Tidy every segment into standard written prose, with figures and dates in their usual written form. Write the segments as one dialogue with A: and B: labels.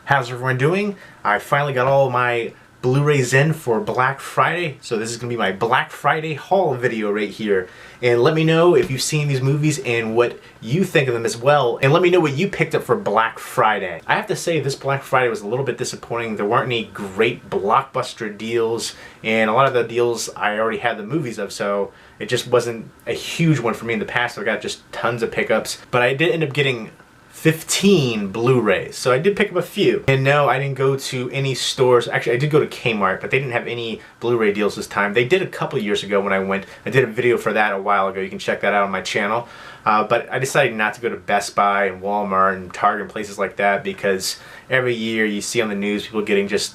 A: How's everyone doing? I finally got all my Blu-rays in for Black Friday, so this is going to be my Black Friday haul video right here. And let me know if you've seen these movies and what you think of them as well. And let me know what you picked up for Black Friday. I have to say this Black Friday was a little bit disappointing. There weren't any great blockbuster deals, and a lot of the deals I already had the movies of, so it just wasn't a huge one for me in the past. I got just tons of pickups, but I did end up getting 15 Blu-rays, so I did pick up a few. And no, I didn't go to any stores. Actually, I did go to Kmart, but they didn't have any Blu-ray deals this time. They did a couple years ago when I went. I did a video for that a while ago. You can check that out on my channel. But I decided not to go to Best Buy and Walmart and Target and places like that, because every year you see on the news people getting just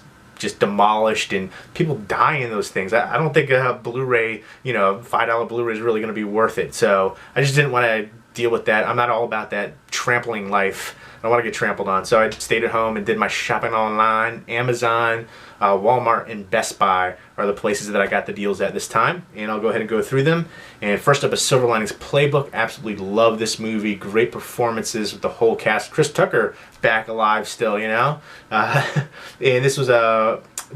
A: demolished and people dying in those things. I don't think a Blu-ray, $5 Blu-ray is really going to be worth it. So I just didn't want to deal with that. I'm not all about that trampling life. I don't want to get trampled on. So I stayed at home and did my shopping online. Amazon, Walmart, and Best Buy are the places that I got the deals at this time. And I'll go ahead and go through them. And first up is Silver Linings Playbook. Absolutely love this movie. Great performances with the whole cast. Chris Tucker back alive still, And this was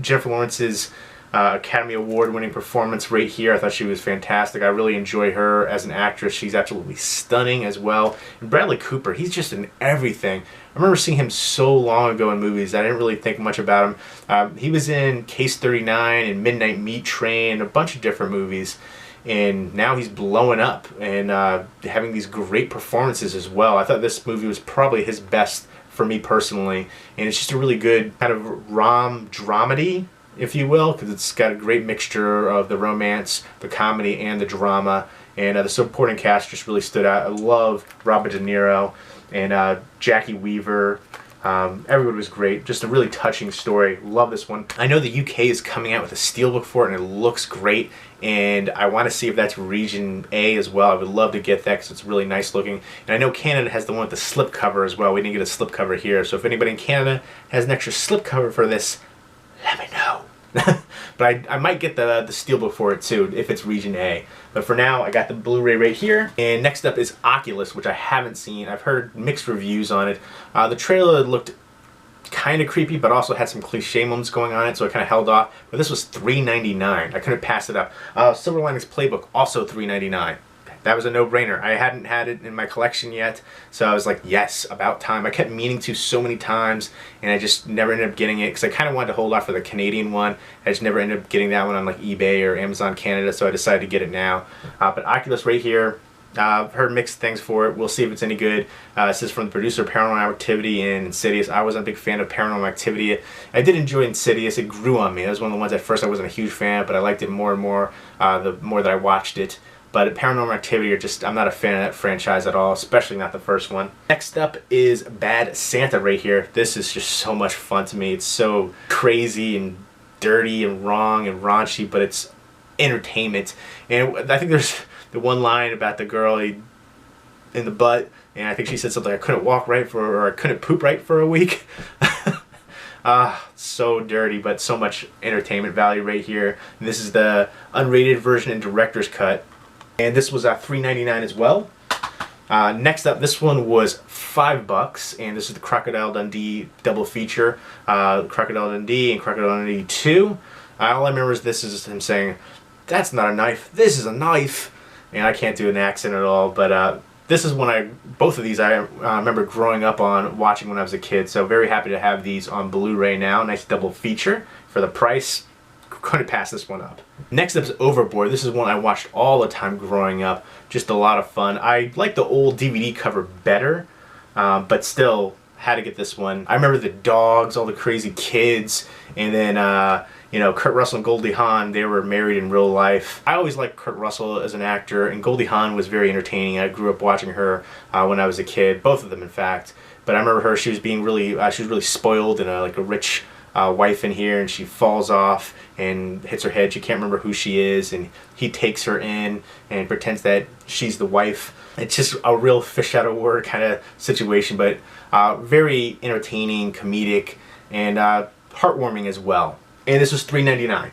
A: Jennifer Lawrence's Academy Award winning performance right here. I thought she was fantastic. I really enjoy her as an actress. She's absolutely stunning as well. And Bradley Cooper, he's just in everything. I remember seeing him so long ago in movies. I didn't really think much about him. He was in Case 39 and Midnight Meat Train and a bunch of different movies. And now he's blowing up and having these great performances as well. I thought this movie was probably his best for me personally. And it's just a really good kind of rom-dramedy, if you will, because it's got a great mixture of the romance, the comedy, and the drama. And the supporting cast just really stood out. I love Robert De Niro and Jackie Weaver. Everyone was great. Just a really touching story. Love this one. I know the UK is coming out with a steelbook for it, and it looks great. And I want to see if that's region A as well. I would love to get that because it's really nice looking. And I know Canada has the one with the slipcover as well. We didn't get a slipcover here. So if anybody in Canada has an extra slipcover for this, let me know. But I might get the steelbook for it too if it's region A. But for now, I got the Blu-ray right here. And next up is Oculus, which I haven't seen. I've heard mixed reviews on it. The trailer looked kind of creepy, but also had some cliche moments going on it, so I kind of held off. But this was $3.99. I couldn't pass it up. Silver Linings Playbook, also $3.99. That was a no-brainer. I hadn't had it in my collection yet, so I was like, yes, about time. I kept meaning to so many times, and I just never ended up getting it because I kind of wanted to hold off for the Canadian one. I just never ended up getting that one on like eBay or Amazon Canada, so I decided to get it now. But Oculus right here, I've heard mixed things for it. We'll see if it's any good. This is from the producer of Paranormal Activity and Insidious. I wasn't a big fan of Paranormal Activity. I did enjoy Insidious. It grew on me. That was one of the ones at first I wasn't a huge fan, but I liked it more and more the more that I watched it. But Paranormal Activity I'm not a fan of that franchise at all, especially not the first one. Next up is Bad Santa right here. This is just so much fun to me. It's so crazy and dirty and wrong and raunchy, but it's entertainment. And I think there's the one line about the girl in the butt, and I think she said something, I couldn't walk right or I couldn't poop right for a week. So dirty, but so much entertainment value right here. And this is the unrated version and director's cut. And this was $3.99 as well. Next up, this one was $5, and this is the Crocodile Dundee double feature. Crocodile Dundee and Crocodile Dundee 2. All I remember is this is him saying, "That's not a knife, this is a knife." And I can't do an accent at all, but this is both of these I remember growing up on, watching when I was a kid. So very happy to have these on Blu-ray now. Nice double feature for the price. Couldn't pass this one up. Next up is Overboard. This is one I watched all the time growing up. Just a lot of fun. I like the old DVD cover better, but still had to get this one. I remember the dogs, all the crazy kids, and then Kurt Russell and Goldie Hawn, they were married in real life. I always liked Kurt Russell as an actor, and Goldie Hawn was very entertaining. I grew up watching her when I was a kid, both of them in fact. But I remember her, she was really spoiled and like a rich wife in here, and she falls off and hits her head. She can't remember who she is, and he takes her in and pretends that she's the wife. It's just a real fish out of water kind of situation, but very entertaining, comedic, and heartwarming as well. And this was $3.99.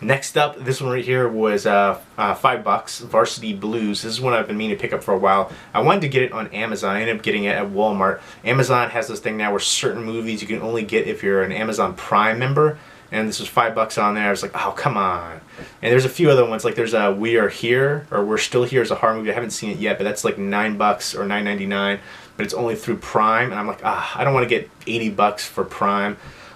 A: Next up, this one right here was $5, Varsity Blues. This is one I've been meaning to pick up for a while. I wanted to get it on Amazon. I ended up getting it at Walmart. Amazon has this thing now where certain movies you can only get if you're an Amazon Prime member. And this was $5 on there. I was like, oh, come on. And there's a few other ones, like there's a We Are Here, or We're Still Here is a horror movie. I haven't seen it yet, but that's like $9 or $9.99. But it's only through Prime. And I'm like, I don't want to get $80 for Prime.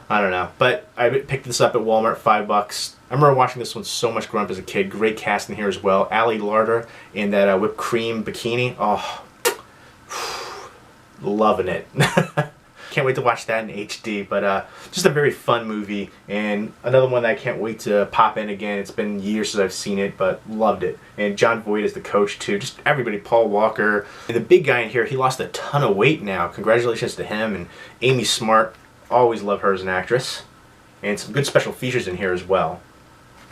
A: I don't know. But I picked this up at Walmart, $5. I remember watching this one so much growing up as a kid. Great cast in here as well. Ali Larder in that whipped cream bikini. Oh, loving it. Can't wait to watch that in HD. But just a very fun movie. And another one that I can't wait to pop in again. It's been years since I've seen it, but loved it. And John Voight is the coach too. Just everybody. Paul Walker. And the big guy in here, he lost a ton of weight now. Congratulations to him. And Amy Smart. Always love her as an actress. And some good special features in here as well.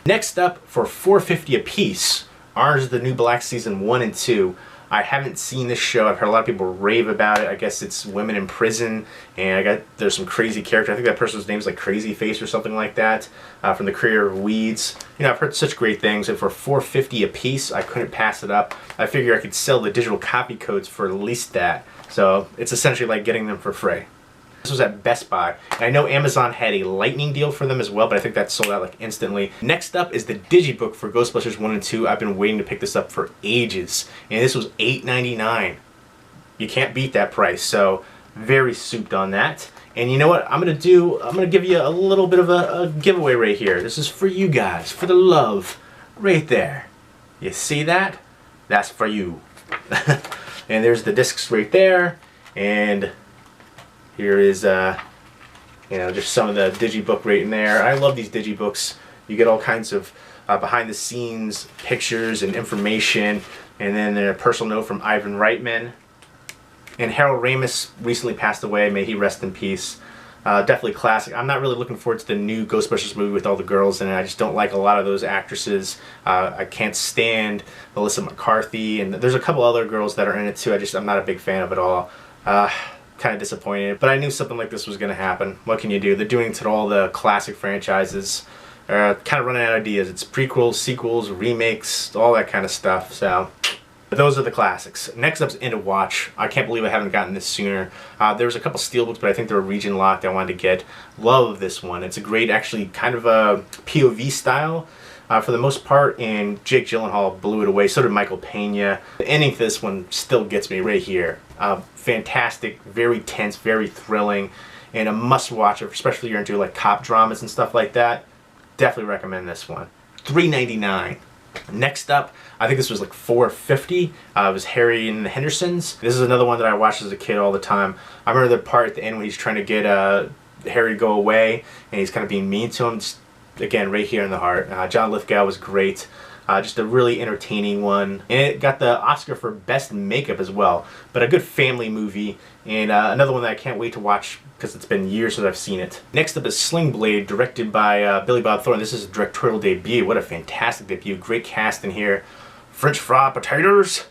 A: Next up, for $4.50 a piece, Orange is the New Black Season 1 and 2. I haven't seen this show. I've heard a lot of people rave about it. I guess it's women in prison, and there's some crazy character. I think that person's name is like Crazy Face or something like that, from the creator of Weeds. You know, I've heard such great things, and for $4.50 a piece, I couldn't pass it up. I figure I could sell the digital copy codes for at least that. So it's essentially like getting them for free. This was at Best Buy, and I know Amazon had a lightning deal for them as well, but I think that sold out like instantly. Next up is the Digibook for Ghostbusters 1 and 2. I've been waiting to pick this up for ages, and this was $8.99. You can't beat that price, so very souped on that. And you know what I'm gonna do? I'm gonna give you a little bit of a giveaway right here. This is for you guys, for the love, right there. You see that? That's for you. And there's the discs right there, and here is, you know, just some of the Digibook right in there. I love these Digibooks. You get all kinds of behind-the-scenes pictures and information, and then a personal note from Ivan Reitman. And Harold Ramis recently passed away. May he rest in peace. Definitely classic. I'm not really looking forward to the new Ghostbusters movie with all the girls in it. I just don't like a lot of those actresses. I can't stand Melissa McCarthy, and there's a couple other girls that are in it too. I'm not a big fan of it all. Kind of disappointed, but I knew something like this was going to happen. What can you do? They're doing it to all the classic franchises. Kind of running out of ideas. It's prequels, sequels, remakes, all that kind of stuff. So those are the classics. Next up's End of Watch. I can't believe I haven't gotten this sooner. There was a couple steelbooks, but I think they were region locked. I wanted to get. Love this one. It's a great, actually, kind of a POV style. For the most part, and Jake Gyllenhaal blew it away. So did Michael Pena. The ending for this one still gets me right here. Fantastic, very tense, very thrilling, and a must-watch, especially if you're into like cop dramas and stuff like that. Definitely recommend this one. $3.99. Next up, I think this was like $4.50. It was Harry and the Hendersons. This is another one that I watched as a kid all the time. I remember the part at the end when he's trying to get Harry to go away, and he's kind of being mean to him. Again, right here in the heart. John Lithgow was great. Just a really entertaining one. And it got the Oscar for Best Makeup as well. But a good family movie. And another one that I can't wait to watch because it's been years since I've seen it. Next up is Sling Blade, directed by Billy Bob Thornton. This is a directorial debut. What a fantastic debut. Great cast in here. French fry potatoes.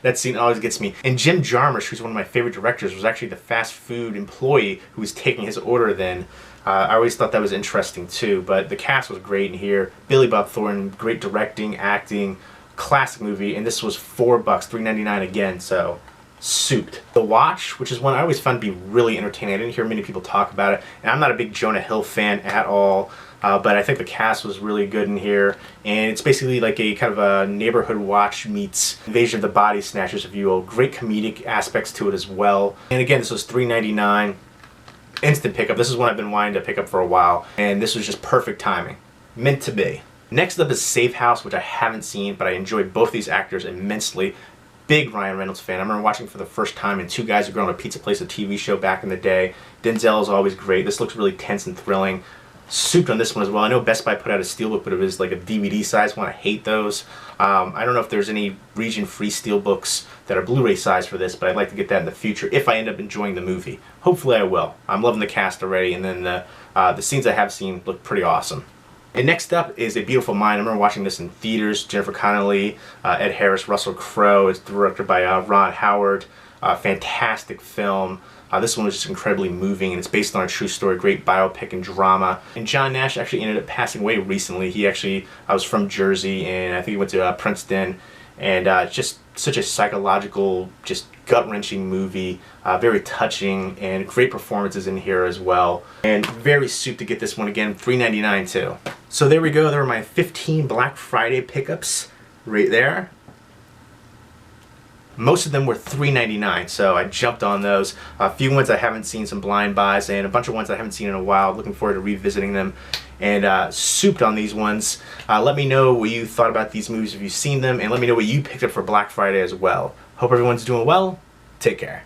A: That scene always gets me. And Jim Jarmusch, who's one of my favorite directors, was actually the fast food employee who was taking his order then. I always thought that was interesting too, but the cast was great in here. Billy Bob Thornton, great directing, acting, classic movie, and this was $4, $3.99 again, so souped. The Watch, which is one I always found to be really entertaining. I didn't hear many people talk about it, and I'm not a big Jonah Hill fan at all, but I think the cast was really good in here, and it's basically like a kind of a neighborhood watch meets Invasion of the Body Snatchers, if you will. Great comedic aspects to it as well. And again, this was $3.99. Instant pickup. This is one I've been wanting to pick up for a while, and this was just perfect timing. Meant to be. Next up is Safe House, which I haven't seen, but I enjoyed both these actors immensely. Big Ryan Reynolds fan. I remember watching for the first time in Two Guys Who Grew on a Pizza Place, a TV show back in the day. Denzel is always great. This looks really tense and thrilling. Souped on this one as well. I know Best Buy put out a steelbook, but it was like a DVD size one. I hate those. I don't know if there's any region-free steelbooks that are Blu-ray size for this, but I'd like to get that in the future if I end up enjoying the movie. Hopefully I will. I'm loving the cast already, and then the scenes I have seen look pretty awesome. And next up is A Beautiful Mind. I remember watching this in theaters. Jennifer Connelly, Ed Harris, Russell Crowe. It's directed by Ron Howard. Fantastic film. This one was just incredibly moving, and it's based on a true story, great biopic and drama. And John Nash actually ended up passing away recently. He actually was from Jersey, and I think he went to Princeton, and just such a psychological, just gut-wrenching movie, very touching, and great performances in here as well. And very soup to get this one again, $3.99 too. So there we go, there are my 15 Black Friday pickups right there. Most of them were $3.99, so I jumped on those. A few ones I haven't seen, some blind buys, and a bunch of ones I haven't seen in a while. Looking forward to revisiting them. And souped on these ones. Let me know what you thought about these movies if you've seen them, and let me know what you picked up for Black Friday as well. Hope everyone's doing well. Take care.